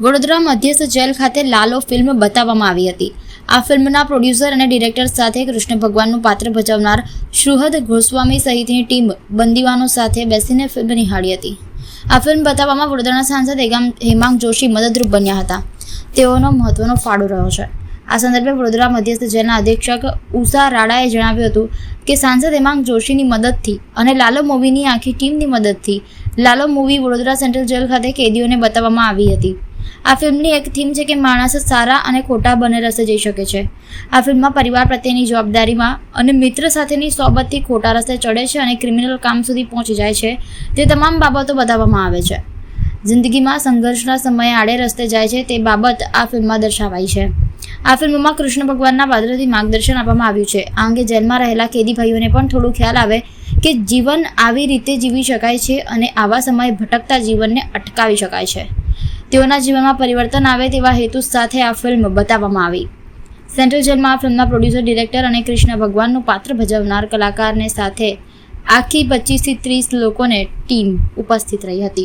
વડોદરા મધ્યસ્થ જેલ ખાતે લાલો ફિલ્મ બતાવવામાં આવી હતી. આ ફિલ્મના પ્રોડ્યુસર અને ડિરેક્ટર સાથે કૃષ્ણ ભગવાનનું પાત્ર ભજવનાર શ્રુહદ ગોસ્વામી સહિતની ટીમ બંદીવાનો સાથે બેસીને ફિલ્મ નિહાળી હતી. આ ફિલ્મ બતાવવામાં વડોદરાના સાંસદ હેમાંગ જોશી મદદરૂપ બન્યા હતા. તેઓનો મહત્વનો ફાળો રહ્યો છે. આ સંદર્ભે વડોદરા મધ્યસ્થ જેલના અધિક્ષક ઉષા રાડાએ જણાવ્યું હતું કે સાંસદ હેમાંગ જોશીની મદદથી અને લાલો મૂવીની આખી ટીમની મદદથી Lalo movie Vadodara central jail ખાતે કેદીઓને બતાવવામાં આવી હતી. આ ફિલ્મની એક થીમ છે કે માણસ સારા અને ખોટા બંને રસ્તે જઈ શકે છે. આ ફિલ્મમાં પરિવાર પ્રત્યેની જવાબદારીમાં અને મિત્ર સાથેની સોબતથી ખોટા રસ્તે ચડે છે અને ક્રિમિનલ કામ સુધી પહોંચી જાય છે તે તમામ બાબતો બતાવવામાં આવે છે. જિંદગીમાં સંઘર્ષના સમયે આડે રસ્તે જાય છે તે બાબત આ ફિલ્મમાં દર્શાવાઈ છે. આ ફિલ્મમાં કૃષ્ણ ભગવાનના પાત્રથી માર્ગદર્શન આપવામાં આવ્યું છે. આ અંગે જેલમાં રહેલા કેદી ભાઈઓને પણ થોડું ખ્યાલ આવે કે જીવન આવી રીતે જીવી શકાય છે અને આવા સમયે ભટકતા જીવનને અટકાવી શકાય છે. તેઓના જીવનમાં પરિવર્તન આવે તેવા હેતુ સાથે આ ફિલ્મ બતાવવામાં આવી. સેન્ટ્રલ જેલમાં આ ફિલ્મના પ્રોડ્યુસર, ડિરેક્ટર અને કૃષ્ણ ભગવાનનું પાત્ર ભજવનાર કલાકારને સાથે આખી 25 થી 30 લોકોને ટીમ ઉપસ્થિત રહી હતી.